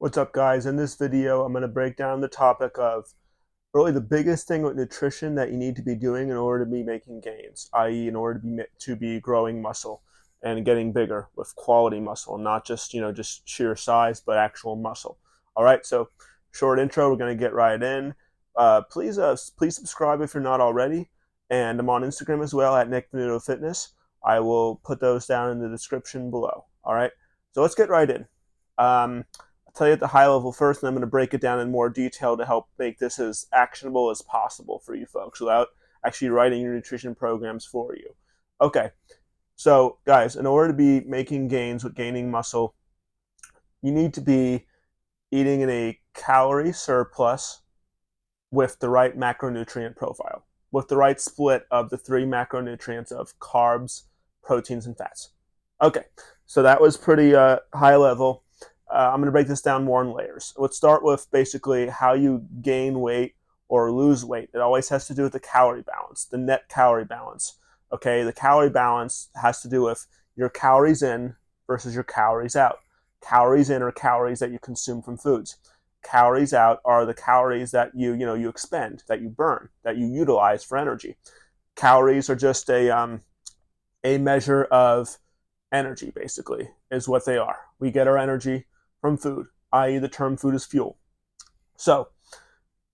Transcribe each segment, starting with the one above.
What's up, guys? In this video, I'm going to break down the topic of really the biggest thing with nutrition that you need to be doing in order to be making gains, i.e., in order to be growing muscle and getting bigger with quality muscle, not just sheer size, but actual muscle. All right, so short intro. We're going to get right in. Please subscribe if you're not already, and I'm on Instagram as well at Nick Fitness. I will put those down in the description below. All right, so let's get right in. I'll tell you at the high level first, and I'm going to break it down in more detail to help make this as actionable as possible for you folks without actually writing your nutrition programs for you. Okay, so guys, in order to be making gains with gaining muscle, you need to be eating in a calorie surplus with the right macronutrient profile, with the right split of the three macronutrients of carbs, proteins, and fats. Okay, so that was pretty high level. I'm going to break this down more in layers. Let's start with basically how you gain weight or lose weight. It always has to do with the calorie balance, the net calorie balance. Okay, the calorie balance has to do with your calories in versus your calories out. Calories in are calories that you consume from foods. Calories out are the calories that you expend, that you burn, that you utilize for energy. Calories are just a measure of energy, basically, is what they are. We get our energy from food, i.e., the term food is fuel. So,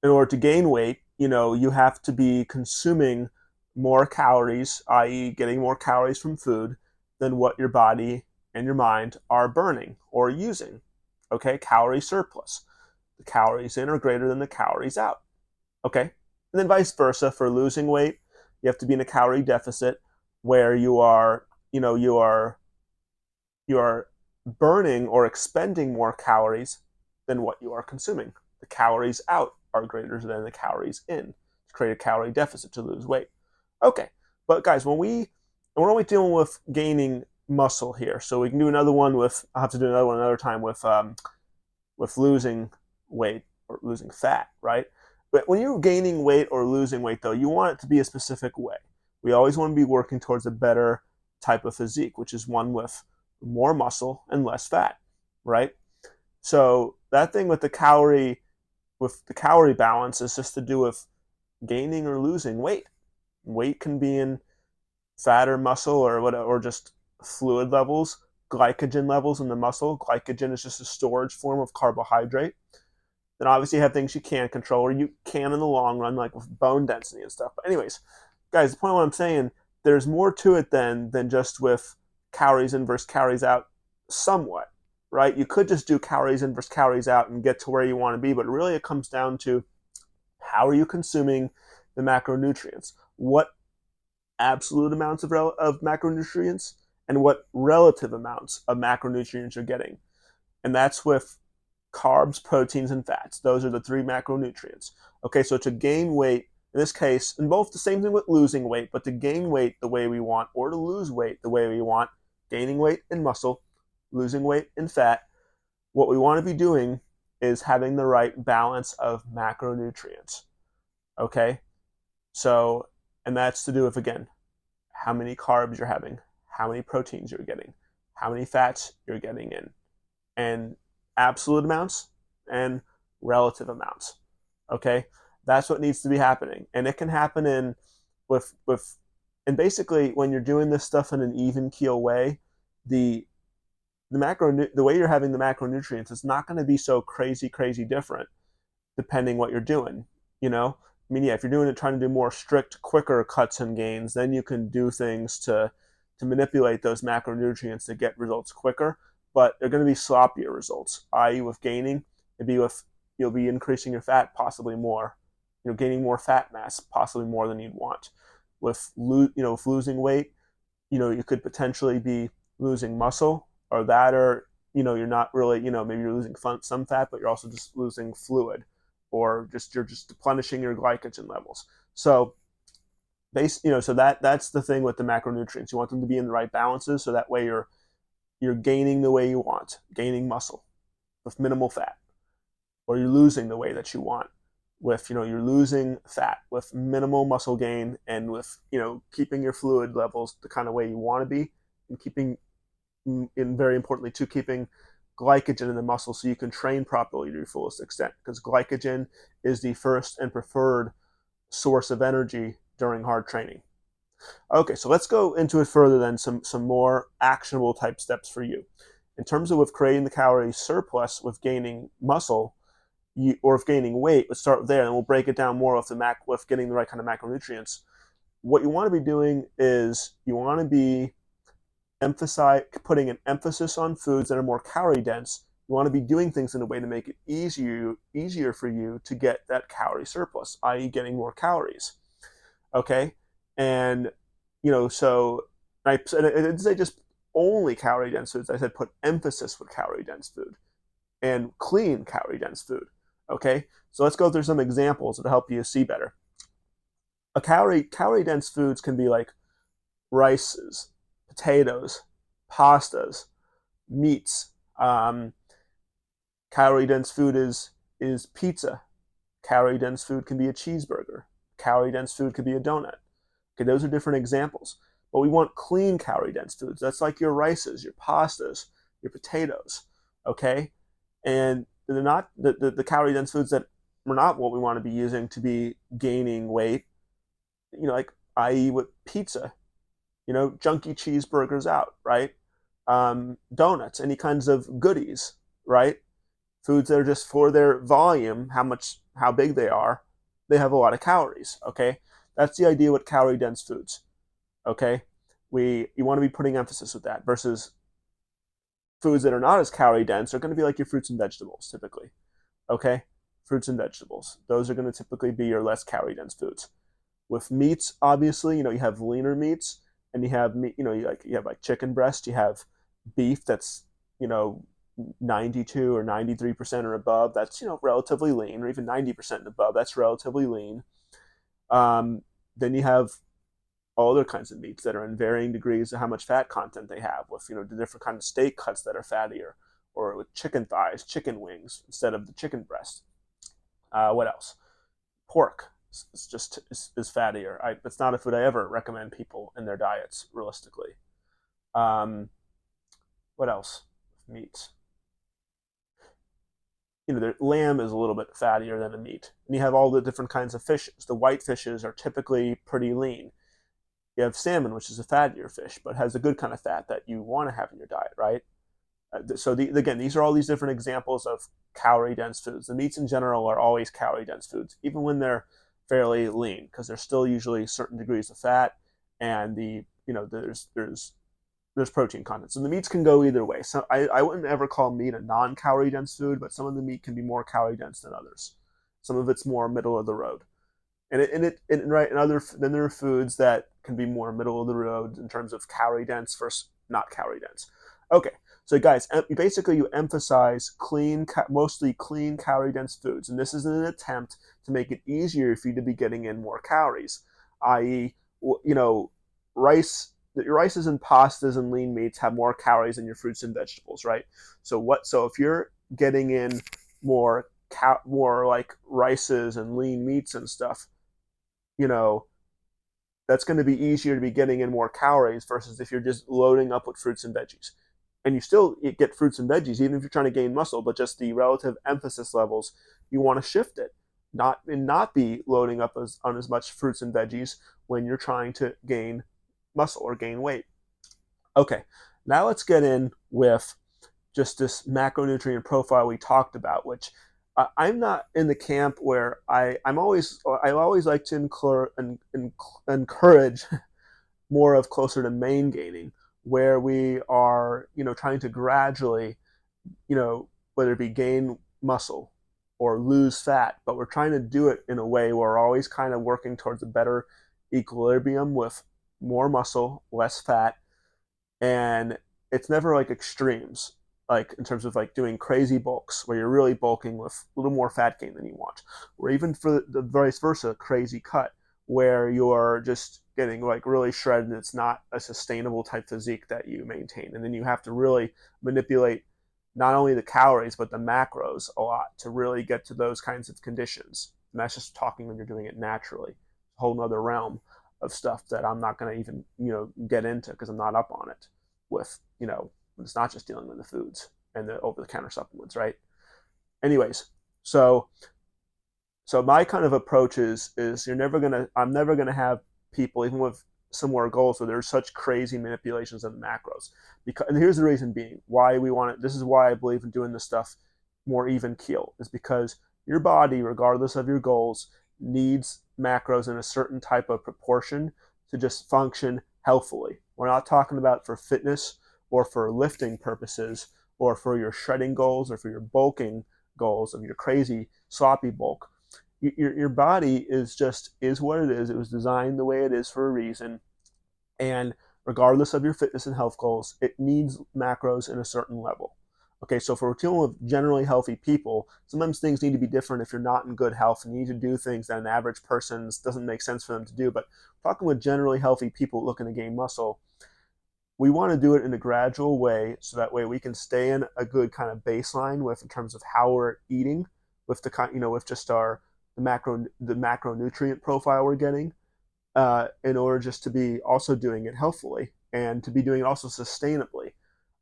in order to gain weight, you have to be consuming more calories, i.e., getting more calories from food than what your body and your mind are burning or using. Okay, calorie surplus. The calories in are greater than the calories out. Okay, and then vice versa for losing weight, you have to be in a calorie deficit where you are burning or expending more calories than what you are consuming. The calories out are greater than the calories in to create a calorie deficit to lose weight. Okay, but guys, we're only dealing with gaining muscle here, so we can do another one with. I'll have to do another one another time with losing weight or losing fat, right? But when you're gaining weight or losing weight, though, you want it to be a specific way. We always want to be working towards a better type of physique, which is one with more muscle and less fat, right? So that thing with the calorie balance is just to do with gaining or losing weight. Weight can be in fat or muscle or just fluid levels, glycogen levels in the muscle. Glycogen is just a storage form of carbohydrate. Then obviously you have things you can't control or you can in the long run, like with bone density and stuff. But anyways, guys, the point of what I'm saying, there's more to it than just with calories in versus calories out somewhat, right? You could just do calories in versus calories out and get to where you want to be, but really it comes down to how are you consuming the macronutrients? What absolute amounts of macronutrients and what relative amounts of macronutrients you're getting. And that's with carbs, proteins, and fats. Those are the three macronutrients. Okay, so to gain weight, in this case, and both the same thing with losing weight, but to gain weight the way we want or to lose weight the way we want, gaining weight in muscle, losing weight in fat, what we want to be doing is having the right balance of macronutrients. Okay, so, and that's to do with, again, how many carbs you're having, how many proteins you're getting, how many fats you're getting in, and absolute amounts and relative amounts. Okay, that's what needs to be happening, and it can happen in with and basically when you're doing this stuff in an even keel way, the the way you're having the macronutrients is not going to be so crazy different depending what you're doing. I mean, yeah, if you're doing it trying to do more strict, quicker cuts and gains, then you can do things to manipulate those macronutrients to get results quicker. But they're going to be sloppier results. I.e., with gaining, you'll be increasing your fat possibly more, gaining more fat mass possibly more than you'd want. With losing weight, you could potentially be losing muscle or that, or you're not really, maybe you're losing some fat, but you're also just losing fluid, or you're just replenishing your glycogen levels. So so that's the thing with the macronutrients. You want them to be in the right balances, so that way you're gaining the way you want, gaining muscle with minimal fat, or you're losing the way that you want with, you're losing fat with minimal muscle gain, and with, keeping your fluid levels the kind of way you want to be, and keeping, and very importantly too, keeping glycogen in the muscle so you can train properly to your fullest extent, because glycogen is the first and preferred source of energy during hard training. Okay, so let's go into it further then, some more actionable type steps for you. In terms of with creating the calorie surplus with gaining muscle, or if gaining weight, let's start there, and we'll break it down more with getting the right kind of macronutrients. What you want to be doing is you want to be putting an emphasis on foods that are more calorie dense. You want to be doing things in a way to make it easier for you to get that calorie surplus, i.e., getting more calories. Okay, and so I didn't say just only calorie dense foods. I said put emphasis with calorie dense food and clean calorie dense food. Okay, so let's go through some examples that'll help you see better. A calorie dense foods can be like rices, potatoes, pastas, meats. Calorie dense food is pizza. Calorie dense food can be a cheeseburger. Calorie dense food could be a donut. Okay, those are different examples. But we want clean calorie dense foods. That's like your rices, your pastas, your potatoes. Okay, and they're not the calorie dense foods that are not what we want to be using to be gaining weight. Like i.e. with pizza, junky cheeseburgers out, right? Donuts, any kinds of goodies, right? Foods that are just for their volume, how big they are, they have a lot of calories. Okay, that's the idea with calorie dense foods. Okay, you want to be putting emphasis with that versus foods that are not as calorie dense are going to be like your fruits and vegetables typically. Okay, fruits and vegetables, those are going to typically be your less calorie dense foods. With meats, obviously, you have leaner meats, and you have meat, you have like chicken breast, you have beef that's 92 or 93% or above. That's relatively lean, or even 90% and above. That's relatively lean. Then you have all other kinds of meats that are in varying degrees of how much fat content they have, with the different kind of steak cuts that are fattier, or with chicken thighs, chicken wings instead of the chicken breast. What else? Pork is fattier. It's not a food I ever recommend people in their diets realistically. What else? Meats. The lamb is a little bit fattier than the meat, and you have all the different kinds of fishes. The white fishes are typically pretty lean. You have salmon, which is a fattier fish, but has a good kind of fat that you want to have in your diet, right? So again, these are all these different examples of calorie dense foods. The meats in general are always calorie dense foods, even when they're fairly lean, because there's still usually certain degrees of fat, and there's protein content. So the meats can go either way. So I wouldn't ever call meat a non-calorie dense food, but some of the meat can be more calorie dense than others. Some of it's more middle of the road. Then there are foods that can be more middle of the road in terms of calorie dense versus not calorie dense. Okay, so guys, basically you emphasize mostly clean calorie dense foods, and this is an attempt to make it easier for you to be getting in more calories, i.e., rice. Your rices and pastas and lean meats have more calories than your fruits and vegetables, right? So if you're getting in more like rices and lean meats and stuff, that's going to be easier to be getting in more calories versus if you're just loading up with fruits and veggies. And you still get fruits and veggies even if you're trying to gain muscle, but just the relative emphasis levels, you want to shift it, not be loading up on as much fruits and veggies when you're trying to gain muscle or gain weight. Okay, now let's get in with just this macronutrient profile we talked about, which I'm not in the camp where I always like to encourage more of closer to main gaining, where we are trying to gradually whether it be gain muscle or lose fat, but we're trying to do it in a way where we're always kind of working towards a better equilibrium with more muscle, less fat, and it's never like extremes, like in terms of like doing crazy bulks where you're really bulking with a little more fat gain than you want, or even for the vice versa, crazy cut where you're just getting like really shredded and it's not a sustainable type physique that you maintain, and then you have to really manipulate not only the calories but the macros a lot to really get to those kinds of conditions. And that's just talking when you're doing it naturally. It's a whole nother realm of stuff that I'm not going to even get into because I'm not up on it with it's not just dealing with the foods. and the over-the-counter supplements, right? Anyways, so my kind of approach is I'm never gonna have people, even with similar goals, where there's such crazy manipulations of the macros. Because, and here's the reason being why we want it. This is why I believe in doing this stuff more even keel, is because your body, regardless of your goals, needs macros in a certain type of proportion to just function healthfully. We're not talking about for fitness or for lifting purposes or for your shredding goals or for your bulking goals of your crazy sloppy bulk. Your body is what it is. It was designed the way it is for a reason, and regardless of your fitness and health goals, it needs macros in a certain level. Okay, so for dealing with generally healthy people, sometimes things need to be different if you're not in good health and you need to do things that an average person's doesn't make sense for them to do. But talking with generally healthy people looking to gain muscle, we want to do it in a gradual way so that way we can stay in a good kind of baseline with in terms of how we're eating, with with just our the macronutrient profile we're getting, in order just to be also doing it healthfully and to be doing it also sustainably.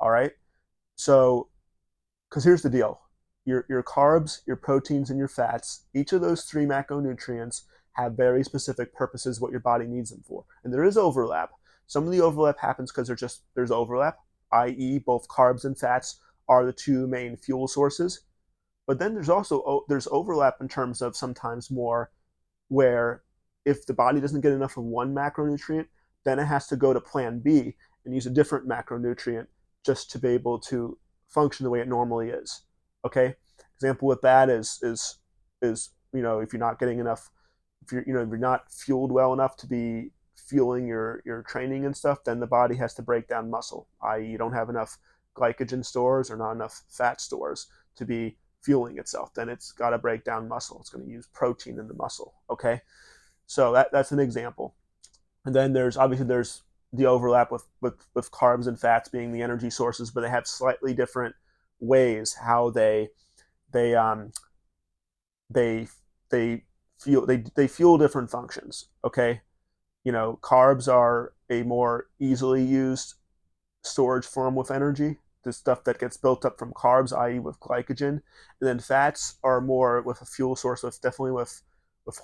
All right. So, because here's the deal, your carbs, your proteins, and your fats, each of those three macronutrients have very specific purposes what your body needs them for. And there is overlap. Some of the overlap happens because there's overlap, i.e., both carbs and fats are the two main fuel sources. But then there's overlap in terms of sometimes more where if the body doesn't get enough of one macronutrient, then it has to go to plan B and use a different macronutrient just to be able to function the way it normally is. Okay? Example with that is if you're not getting enough, if you're not fueled well enough to be fueling your training and stuff, then the body has to break down muscle, i.e., you don't have enough glycogen stores or not enough fat stores to be fueling itself. Then it's got to break down muscle. It's going to use protein in the muscle. Okay, so that's an example. And then there's the overlap with carbs and fats being the energy sources, but they have slightly different ways how they they they fuel different functions. Okay, carbs are a more easily used storage form with energy, the stuff that gets built up from carbs, i.e., with glycogen. And then fats are more with a fuel source, with definitely with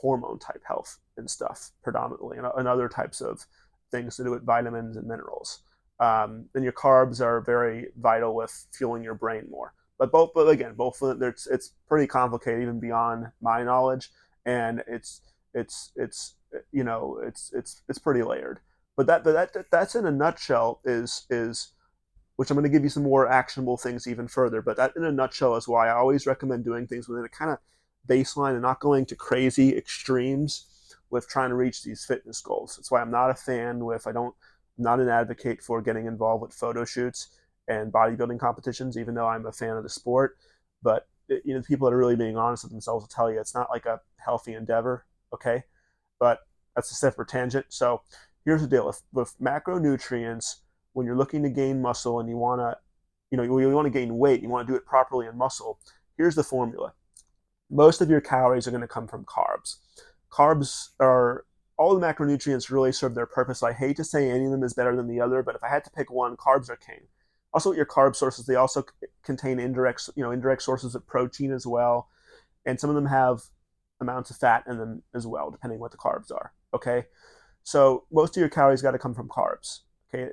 hormone type health and stuff predominantly, and other types of things to do with vitamins and minerals. Then your carbs are very vital with fueling your brain more. But again, both of them, it's pretty complicated even beyond my knowledge, and it's pretty layered. But that's in a nutshell is which I'm going to give you some more actionable things even further. But that, in a nutshell, is why I always recommend doing things within a kind of baseline and not going to crazy extremes with trying to reach these fitness goals. That's why I'm not a fan with, I'm not an advocate for getting involved with photo shoots and bodybuilding competitions, even though I'm a fan of the sport. But, the people that are really being honest with themselves will tell you it's not like a healthy endeavor. Okay. But that's a separate tangent. So here's the deal with macronutrients. When you're looking to gain muscle and you want to gain weight, you want to do it properly in muscle. Here's the formula. Most of your calories are going to come from carbs. Carbs are all the macronutrients really serve their purpose. I hate to say any of them is better than the other, but if I had to pick one, carbs are king. Also, your carb sources, they also contain indirect sources of protein as well, and some of them have amounts of fat in them as well, depending what the carbs are. Okay, so most of your calories got to come from carbs. Okay,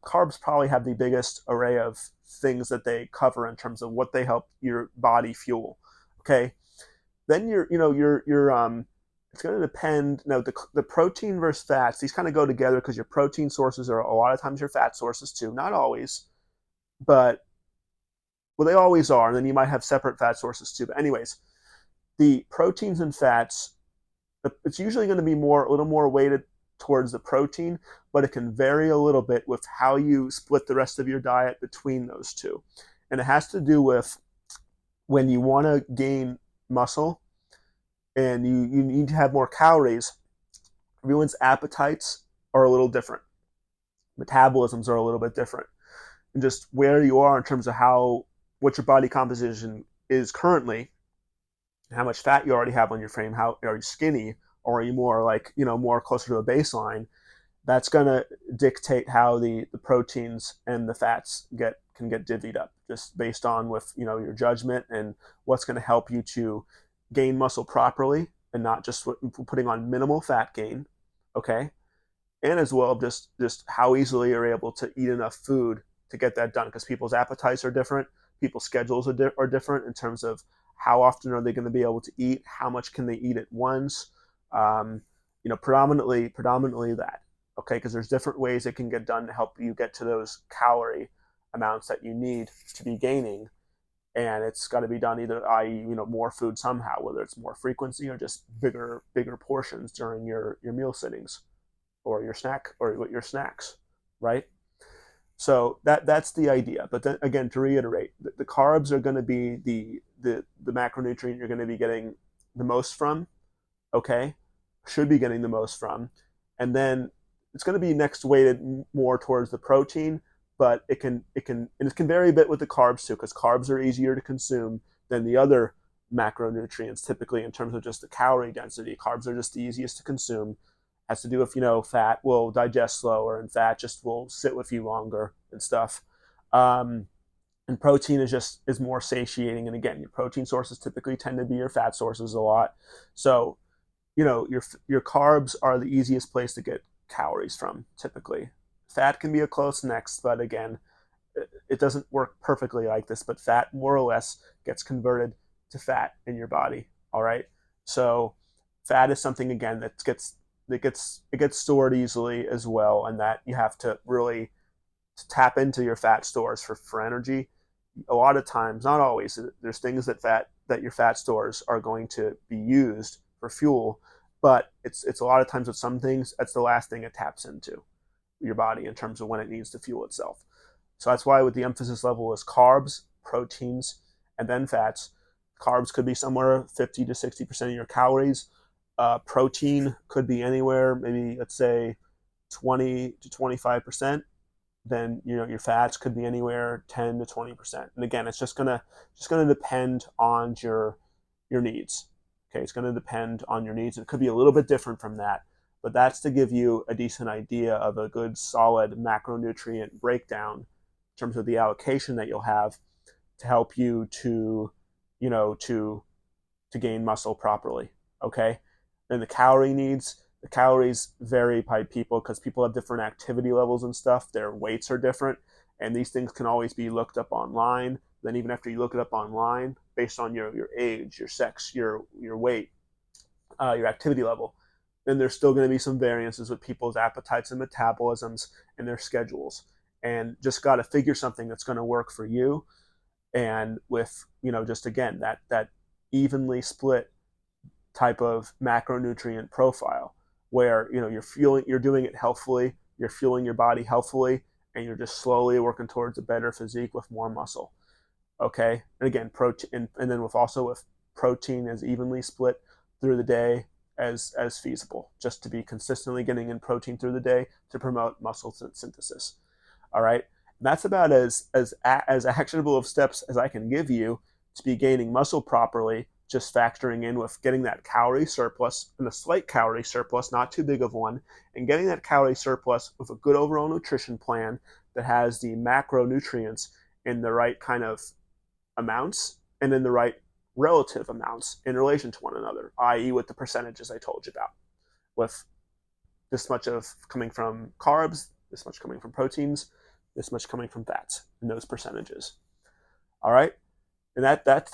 carbs probably have the biggest array of things that they cover in terms of what they help your body fuel. Okay, then it's going to depend. Now, the protein versus fats, these kind of go together because your protein sources are a lot of times your fat sources too. Not always, but well, they always are. And then you might have separate fat sources too. But anyways, the proteins and fats, it's usually going to be a little more weighted towards the protein, but it can vary a little bit with how you split the rest of your diet between those two. And it has to do with when you want to gain muscle and you need to have more calories, everyone's appetites are a little different. Metabolisms are a little bit different. And just where you are in terms of what your body composition is currently, how much fat you already have on your frame, how are you skinny, or are you more more closer to a baseline, that's going to dictate how the proteins and the fats get can get divvied up just based on with your judgment and what's going to help you to gain muscle properly and not just putting on minimal fat gain, okay? And as well just how easily you're able to eat enough food to get that done, because people's appetites are different, people's schedules are different in terms of how often are they going to be able to eat, how much can they eat at once. um, predominantly that, okay, because there's different ways it can get done to help you get to those calorie amounts that you need to be gaining. And it's got to be done either, i.e., more food somehow, whether it's more frequency or just bigger portions during your meal sittings or your snacks, right? So that's the idea. But then again, to reiterate, the carbs are going to be the macronutrient you're going to be getting the most from, okay? Should be getting the most from. And then it's going to be next weighted more towards the protein, but it can vary a bit with the carbs too, because carbs are easier to consume than the other macronutrients typically in terms of just the calorie density. Carbs are just the easiest to consume. Has to do with fat will digest slower, and fat just will sit with you longer and stuff. Um, and protein is more satiating. And again, your protein sources typically tend to be your fat sources a lot. So your carbs are the easiest place to get calories from typically. Fat can be a close next, but again, it doesn't work perfectly like this. But fat more or less gets converted to fat in your body. All right, so fat is something again that gets stored easily as well, and that you have to really tap into your fat stores for energy. A lot of times, not always, there's things that your fat stores are going to be used for fuel, but it's a lot of times with some things that's the last thing it taps into your body in terms of when it needs to fuel itself. So that's why with the emphasis level is carbs, proteins, and then fats. Carbs could be somewhere 50 to 60% of your calories. Protein could be anywhere, maybe let's say 20 to 25%. Then your fats could be anywhere 10 to 20%. And again, it's just gonna depend on your needs. Okay, it's gonna depend on your needs. It could be a little bit different from that, but that's to give you a decent idea of a good solid macronutrient breakdown in terms of the allocation that you'll have to help you to you know to gain muscle properly. Okay, and the calories vary by people because people have different activity levels and stuff. Their weights are different, and these things can always be looked up online. Then even after you look it up online, based on your age, your sex, your weight, your activity level, then there's still going to be some variances with people's appetites and metabolisms and their schedules. And just got to figure something that's going to work for you. And with just again that evenly split type of macronutrient profile where you're doing it healthfully, you're fueling your body healthfully, and you're just slowly working towards a better physique with more muscle. Okay, and again, protein, and then with protein as evenly split through the day as feasible, just to be consistently getting in protein through the day to promote muscle synthesis. All right, and that's about as actionable of steps as I can give you to be gaining muscle properly. Just factoring in with getting that calorie surplus and a slight calorie surplus, not too big of one, and getting that calorie surplus with a good overall nutrition plan that has the macronutrients in the right kind of amounts and in the right relative amounts in relation to one another, i.e., with the percentages I told you about, with this much of coming from carbs, this much coming from proteins, this much coming from fats, in those percentages. All right, and that's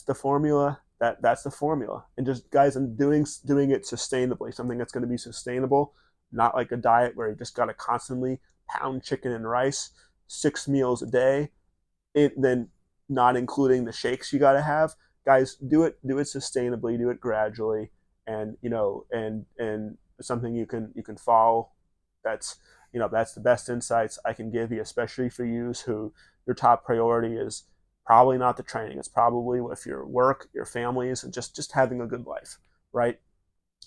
the formula. That's the formula. And just guys, I'm doing it sustainably, something that's going to be sustainable, not like a diet where you just got to constantly pound chicken and rice 6 meals a day, then not including the shakes you got to have. Guys, do it sustainably, do it gradually, and and something you can follow. That's the best insights I can give you, especially for you who your top priority is probably not the training. It's probably with your work, your families, and just having a good life, right?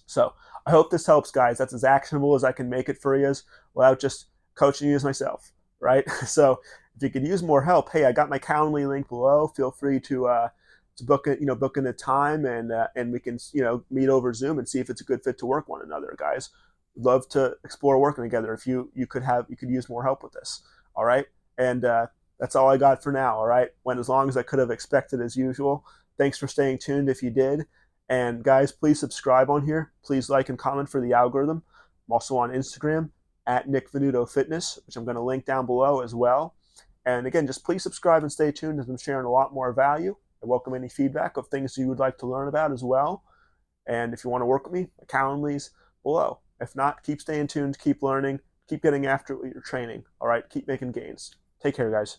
So I hope this helps, guys. That's as actionable as I can make it for you without just coaching you as myself, right? So if you could use more help, hey, I got my Calendly link below. Feel free to book it, book in a time, and we can meet over Zoom and see if it's a good fit to work one another, guys. Love to explore working together. If you could use more help with this, all right? And That's all I got for now. All right. Went as long as I could have expected as usual. Thanks for staying tuned if you did. And guys, please subscribe on here. Please like and comment for the algorithm. I'm also on Instagram at Nick Venuto Fitness, which I'm going to link down below as well. And again, just please subscribe and stay tuned as I'm sharing a lot more value. I welcome any feedback of things you would like to learn about as well. And if you want to work with me, my Calendly's below. If not, keep staying tuned, keep learning, keep getting after it with your training. All right, keep making gains. Take care, guys.